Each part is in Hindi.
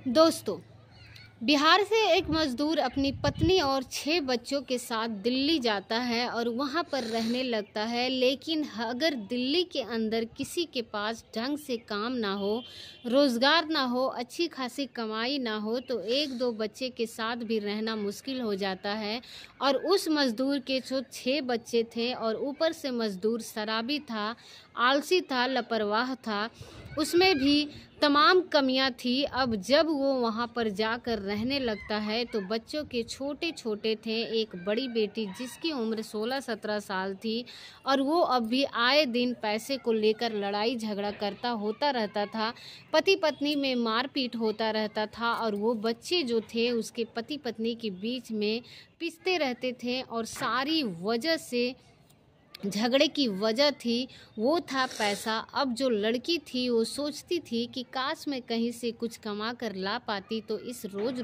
दोस्तों, बिहार से एक मजदूर अपनी पत्नी और 6 बच्चों के साथ दिल्ली जाता है और वहां पर रहने लगता है। लेकिन अगर दिल्ली के अंदर किसी के पास ढंग से काम ना हो, रोजगार ना हो, अच्छी खासी कमाई ना हो तो 1-2 बच्चे के साथ भी रहना मुश्किल हो जाता है। और उस मजदूर के जो 6 बच्चे थे और ऊपर से मजदूर शराबी था, आलसी था, लापरवाह था, उसमें भी तमाम कमियां थी। अब जब वो वहाँ पर जाकर रहने लगता है तो बच्चों के छोटे-छोटे थे। एक बड़ी बेटी जिसकी उम्र 16-17 साल थी और वो अब भी आए दिन पैसे को लेकर लड़ाई झगड़ा होता रहता था। पति पत्नी में मारपीट होता रहता था और वो बच्चे जो थे उसके पति पत्नी के बीच में पिसते रहते थे और सारी वजह से झगड़े की वजह थी वो था पैसा। अब जो लड़की थी वो सोचती थी कि काश मैं कहीं से कुछ कमा कर ला पाती तो इस रोज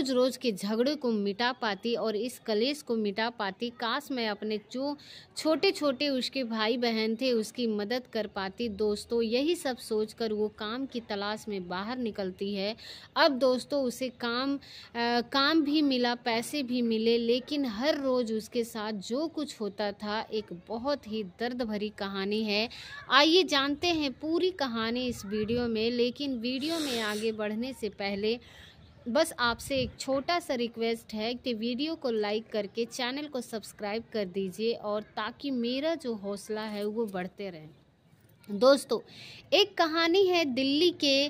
रोज के झगड़े को मिटा पाती और इस कलेश को मिटा पाती। काश मैं अपने जो छोटे छोटे उसके भाई बहन थे उसकी मदद कर पाती। दोस्तों, यही सब सोचकर वो काम की तलाश में बाहर निकलती है। अब दोस्तों उसे काम भी मिला, पैसे भी मिले, लेकिन हर रोज उसके साथ जो कुछ होता था एक बहुत ही दर्द भरी कहानी है। आइए जानते हैं पूरी कहानी इस वीडियो में। लेकिन वीडियो में आगे बढ़ने से पहले बस आपसे एक छोटा सा रिक्वेस्ट है कि वीडियो को लाइक करके चैनल को सब्सक्राइब कर दीजिए और ताकि मेरा जो हौसला है वो बढ़ते रहे। दोस्तों, एक कहानी है दिल्ली के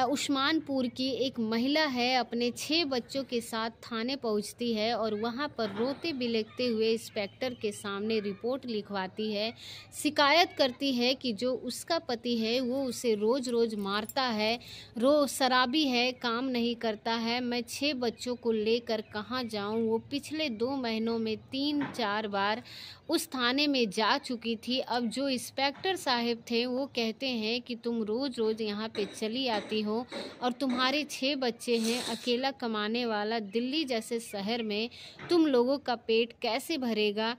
उस्मानपुर की। एक महिला है, अपने 6 बच्चों के साथ थाने पहुंचती है और वहां पर रोते बिलखते हुए इंस्पेक्टर के सामने रिपोर्ट लिखवाती है। शिकायत करती है कि जो उसका पति है वो उसे रोज रोज मारता है, शराबी है, काम नहीं करता है। मैं 6 बच्चों को लेकर कहाँ जाऊं। वो पिछले 2 महीनों में 3-4 बार उस थाने में जा चुकी थी। अब जो इंस्पेक्टर साहब थे वो कहते हैं कि तुम रोज रोज यहाँ पे चली आती हो और तुम्हारे 6 बच्चे हैं, अकेला कमाने वाला, दिल्ली जैसे शहर में तुम लोगों का पेट कैसे भरेगा।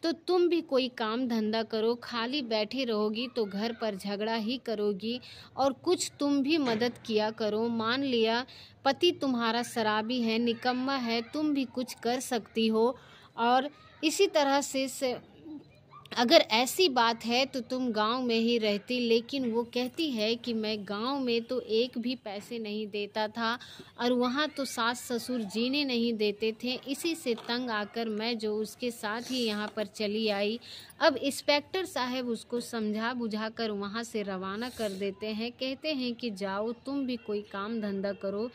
तो तुम भी कोई काम धंधा करो, खाली बैठी रहोगी तो घर पर झगड़ा ही करोगी और कुछ तुम भी मदद किया करो। मान लिया पति तुम्हारा शराबी है, निकम्मा है, तुम भी कुछ कर सकती हो। और इसी तरह से अगर ऐसी बात है तो तुम गांव में ही रहती। लेकिन वो कहती है कि मैं गांव में तो एक भी पैसे नहीं देता था और वहाँ तो सास ससुर जीने नहीं देते थे। इसी से तंग आकर मैं जो उसके साथ ही यहाँ पर चली आई। अब इंस्पेक्टर साहब उसको समझा बुझा कर वहाँ से रवाना कर देते हैं। कहते हैं कि जाओ तुम भी कोई काम धंधा करो,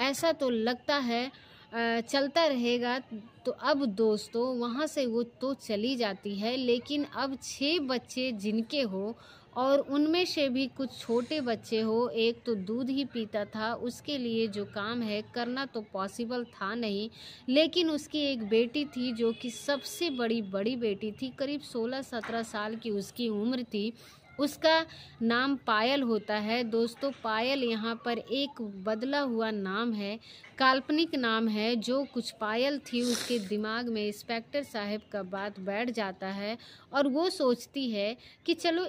ऐसा तो लगता है चलता रहेगा। तो अब दोस्तों वहाँ से वो तो चली जाती है, लेकिन अब 6 बच्चे जिनके हो और उनमें से भी कुछ छोटे बच्चे हो, एक तो दूध ही पीता था, उसके लिए जो काम है करना तो पॉसिबल था नहीं। लेकिन उसकी एक बेटी थी जो कि सबसे बड़ी बेटी थी, करीब 16-17 साल की उसकी उम्र थी। उसका नाम पायल होता है। दोस्तों, पायल यहाँ पर एक बदला हुआ नाम है, काल्पनिक नाम है। जो कुछ पायल थी उसके दिमाग में इंस्पेक्टर साहब का बात बैठ जाता है और वो सोचती है कि चलो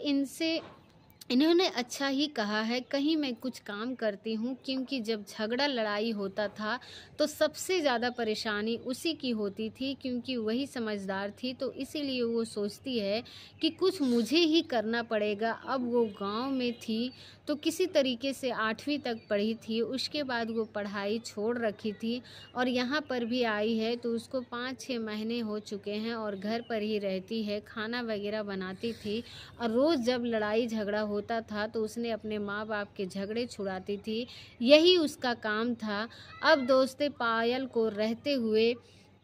इन्होंने अच्छा ही कहा है, कहीं मैं कुछ काम करती हूँ। क्योंकि जब झगड़ा लड़ाई होता था तो सबसे ज़्यादा परेशानी उसी की होती थी, क्योंकि वही समझदार थी। तो इसीलिए वो सोचती है कि कुछ मुझे ही करना पड़ेगा। अब वो गांव में थी तो किसी तरीके से 8वीं तक पढ़ी थी, उसके बाद वो पढ़ाई छोड़ रखी थी और यहाँ पर भी आई है तो उसको 5-6 महीने हो चुके हैं और घर पर ही रहती है, खाना वगैरह बनाती थी। और रोज़ जब लड़ाई झगड़ा होता था तो उसने अपने माँ बाप के झगड़े छुड़ाती थी, यही उसका काम था। अब दोस्ते पायल को रहते हुए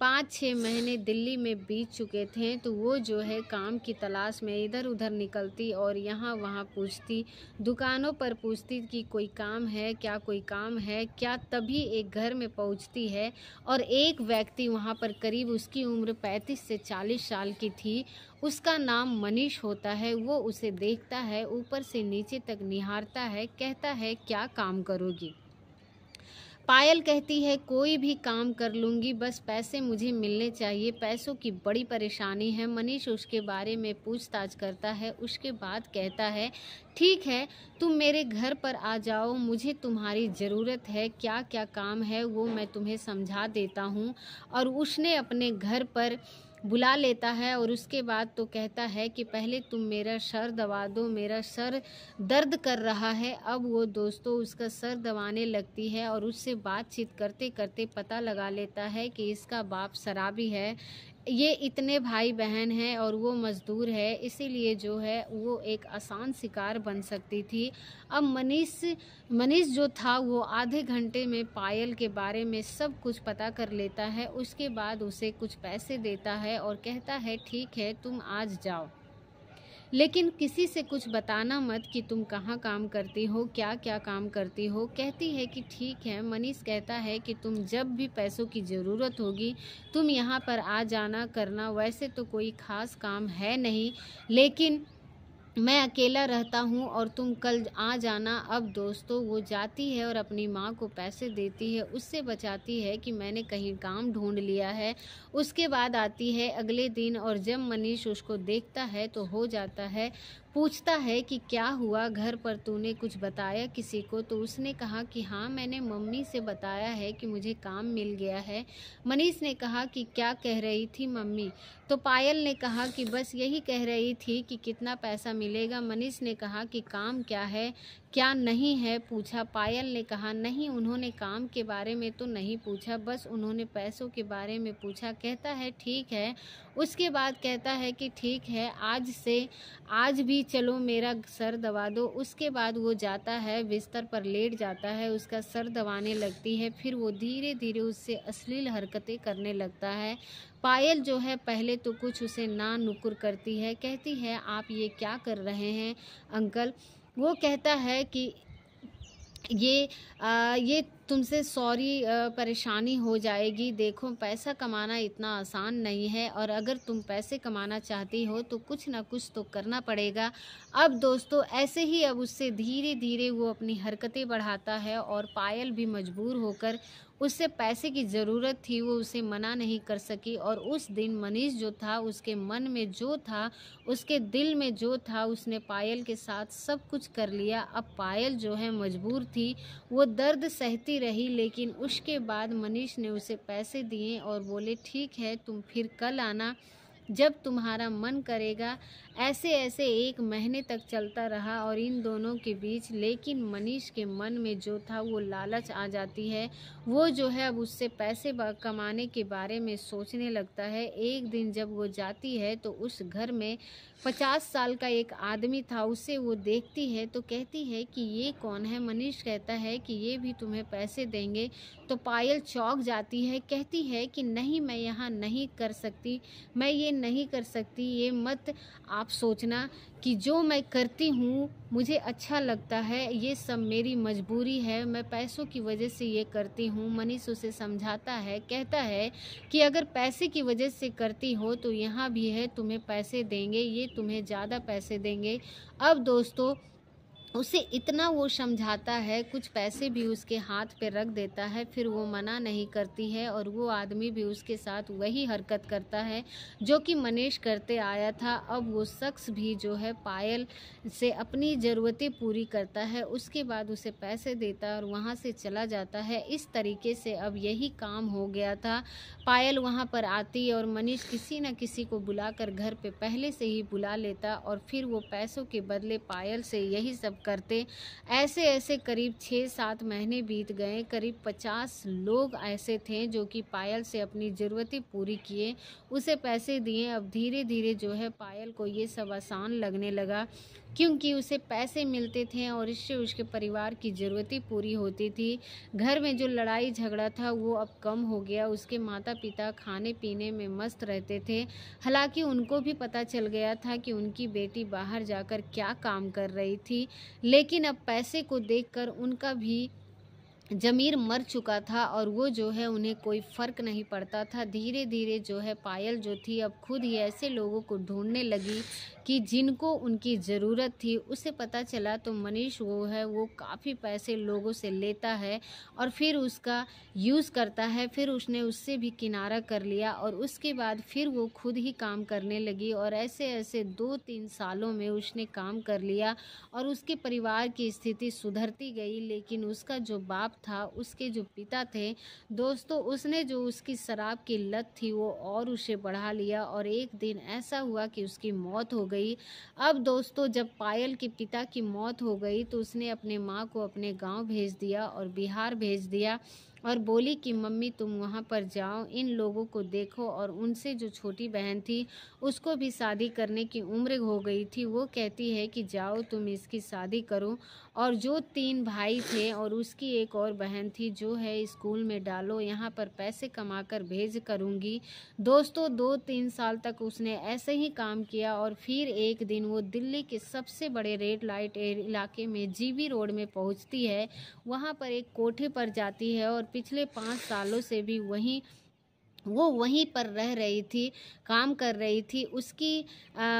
5-6 महीने दिल्ली में बीत चुके थे तो वो जो है काम की तलाश में इधर उधर निकलती और यहाँ वहाँ पूछती, दुकानों पर पूछती कि कोई काम है क्या, कोई काम है क्या। तभी एक घर में पहुँचती है और एक व्यक्ति वहाँ पर, करीब उसकी उम्र 35 से 40 साल की थी, उसका नाम मनीष होता है। वो उसे देखता है, ऊपर से नीचे तक निहारता है, कहता है क्या काम करोगी। पायल कहती है कोई भी काम कर लूँगी, बस पैसे मुझे मिलने चाहिए, पैसों की बड़ी परेशानी है। मनीष उसके बारे में पूछताछ करता है, उसके बाद कहता है ठीक है, तुम मेरे घर पर आ जाओ, मुझे तुम्हारी ज़रूरत है, क्या क्या काम है वो मैं तुम्हें समझा देता हूँ। और उसने अपने घर पर बुला लेता है और उसके बाद तो कहता है कि पहले तुम मेरा सर दबा दो, मेरा सर दर्द कर रहा है। अब वो दोस्तों उसका सर दबाने लगती है और उससे बातचीत करते करते पता लगा लेता है कि इसका बाप शराबी है। ये इतने भाई बहन हैं और वो मज़दूर है, इसीलिए जो है वो एक आसान शिकार बन सकती थी। अब मनीष जो था वो आधे घंटे में पायल के बारे में सब कुछ पता कर लेता है। उसके बाद उसे कुछ पैसे देता है और कहता है ठीक है, तुम आज जाओ, लेकिन किसी से कुछ बताना मत कि तुम कहाँ काम करती हो, क्या क्या काम करती हो। कहती है कि ठीक है। मनीष कहता है कि तुम जब भी पैसों की ज़रूरत होगी तुम यहाँ पर आ जाना करना, वैसे तो कोई ख़ास काम है नहीं, लेकिन मैं अकेला रहता हूँ और तुम कल आ जाना। अब दोस्तों वो जाती है और अपनी माँ को पैसे देती है, उससे बचाती है कि मैंने कहीं काम ढूंढ लिया है। उसके बाद आती है अगले दिन और जब मनीष उसको देखता है तो हो जाता है, पूछता है कि क्या हुआ, घर पर तूने कुछ बताया किसी को? तो उसने कहा कि हाँ, मैंने मम्मी से बताया है कि मुझे काम मिल गया है। मनीष ने कहा कि क्या कह रही थी मम्मी? तो पायल ने कहा कि बस यही कह रही थी कि कितना पैसा मिलेगा। मनीष ने कहा कि काम क्या है, क्या नहीं है, पूछा। पायल ने कहा नहीं, उन्होंने काम के बारे में तो नहीं पूछा, बस उन्होंने पैसों के बारे में पूछा। कहता है ठीक है। उसके बाद कहता है कि ठीक है, आज भी चलो मेरा सर दबा दो। उसके बाद वो जाता है, बिस्तर पर लेट जाता है, उसका सर दबाने लगती है, फिर वो धीरे धीरे उससे अश्लील हरकतें करने लगता है। पायल जो है पहले तो कुछ उसे ना नुकुर करती है, कहती है आप ये क्या कर रहे हैं अंकल? वो कहता है कि ये तुमसे सॉरी, परेशानी हो जाएगी। देखो पैसा कमाना इतना आसान नहीं है और अगर तुम पैसे कमाना चाहती हो तो कुछ ना कुछ तो करना पड़ेगा। अब दोस्तों ऐसे ही अब उससे धीरे धीरे वो अपनी हरकतें बढ़ाता है और पायल भी मजबूर होकर, उससे पैसे की ज़रूरत थी, वो उसे मना नहीं कर सकी। और उस दिन मनीष जो था उसके मन में जो था, उसके दिल में जो था, उसने पायल के साथ सब कुछ कर लिया। अब पायल जो है मजबूर थी, वो दर्द सहती रही, लेकिन उसके बाद मनीष ने उसे पैसे दिए और बोले ठीक है, तुम फिर कल आना जब तुम्हारा मन करेगा। ऐसे ऐसे 1 महीने तक चलता रहा और इन दोनों के बीच, लेकिन मनीष के मन में जो था वो लालच आ जाती है। वो जो है अब उससे पैसे कमाने के बारे में सोचने लगता है। एक दिन जब वो जाती है तो उस घर में 50 साल का एक आदमी था, उसे वो देखती है तो कहती है कि ये कौन है? मनीष कहता है कि ये भी तुम्हें पैसे देंगे। तो पायल चौंक जाती है, कहती है कि नहीं, मैं यहाँ नहीं कर सकती, मैं ये नहीं कर सकती, ये मत आप सोचना कि जो मैं करती हूँ मुझे अच्छा लगता है, ये सब मेरी मजबूरी है, मैं पैसों की वजह से ये करती हूँ। मनीष उसे समझाता है, कहता है कि अगर पैसे की वजह से करती हो तो यहाँ भी है, तुम्हें पैसे देंगे, ये तुम्हें ज़्यादा पैसे देंगे। अब दोस्तों उसे इतना वो समझाता है, कुछ पैसे भी उसके हाथ पे रख देता है, फिर वो मना नहीं करती है और वो आदमी भी उसके साथ वही हरकत करता है जो कि मनीष करते आया था। अब वो शख्स भी जो है पायल से अपनी ज़रूरतें पूरी करता है, उसके बाद उसे पैसे देता है और वहाँ से चला जाता है। इस तरीके से अब यही काम हो गया था। पायल वहाँ पर आती और मनीष किसी न किसी को बुलाकर घर पे पहले से ही बुला लेता और फिर वो पैसों के बदले पायल से यही सब करते। ऐसे ऐसे करीब 6-7 महीने बीत गए। करीब 50 लोग ऐसे थे जो कि पायल से अपनी ज़रूरतें पूरी किए, उसे पैसे दिए। अब धीरे धीरे जो है पायल को ये सब आसान लगने लगा, क्योंकि उसे पैसे मिलते थे और इससे उसके परिवार की ज़रूरतें पूरी होती थी। घर में जो लड़ाई झगड़ा था वो अब कम हो गया। उसके माता पिता खाने पीने में मस्त रहते थे। हालांकि उनको भी पता चल गया था कि उनकी बेटी बाहर जाकर क्या काम कर रही थी, लेकिन अब पैसे को देखकर उनका भी ज़मीर मर चुका था और वो जो है उन्हें कोई फ़र्क नहीं पड़ता था। धीरे धीरे जो है पायल जो थी अब खुद ही ऐसे लोगों को ढूंढने लगी कि जिनको उनकी ज़रूरत थी। उसे पता चला तो मनीष वो काफ़ी पैसे लोगों से लेता है और फिर उसका यूज़ करता है। फिर उसने उससे भी किनारा कर लिया और उसके बाद फिर वो खुद ही काम करने लगी और ऐसे-ऐसे 2-3 सालों में उसने काम कर लिया और उसके परिवार की स्थिति सुधरती गई। लेकिन उसका जो बाप था, उसके जो पिता थे दोस्तों, उसने जो उसकी शराब की लत थी वो और उसे बढ़ा लिया और एक दिन ऐसा हुआ कि उसकी मौत हो गई। अब दोस्तों, जब पायल के पिता की मौत हो गई तो उसने अपने माँ को अपने गाँव भेज दिया और बिहार भेज दिया और बोली कि मम्मी तुम वहाँ पर जाओ, इन लोगों को देखो। और उनसे जो छोटी बहन थी उसको भी शादी करने की उम्र हो गई थी। वो कहती है कि जाओ तुम इसकी शादी करो। और जो 3 भाई थे और उसकी एक और बहन थी जो है स्कूल में डालो, यहाँ पर पैसे कमा कर भेज करूँगी। दोस्तों 2-3 साल तक उसने ऐसे ही काम किया और फिर एक दिन वो दिल्ली के सबसे बड़े रेड लाइट इलाके में जीबी रोड में पहुँचती है। वहाँ पर एक कोठे पर जाती है और पिछले 5 सालों से भी वो वहीं पर रह रही थी, काम कर रही थी। उसकी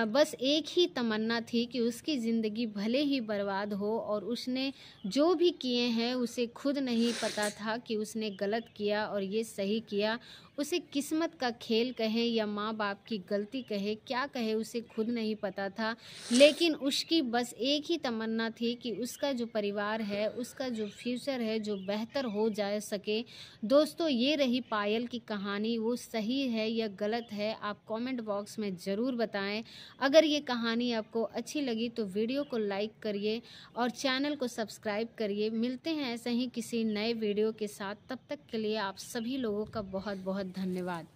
बस एक ही तमन्ना थी कि उसकी ज़िंदगी भले ही बर्बाद हो और उसने जो भी किए हैं उसे खुद नहीं पता था कि उसने गलत किया और ये सही किया। उसे किस्मत का खेल कहे या माँ बाप की गलती कहे, क्या कहे उसे खुद नहीं पता था। लेकिन उसकी बस एक ही तमन्ना थी कि उसका जो परिवार है, उसका जो फ्यूचर है, जो बेहतर हो जा सके। दोस्तों ये रही पायल की कहानी, वो सही है या गलत है आप कमेंट बॉक्स में ज़रूर बताएं। अगर ये कहानी आपको अच्छी लगी तो वीडियो को लाइक करिए और चैनल को सब्सक्राइब करिए। मिलते हैं ऐसे ही किसी नए वीडियो के साथ, तब तक के लिए आप सभी लोगों का बहुत बहुत धन्यवाद।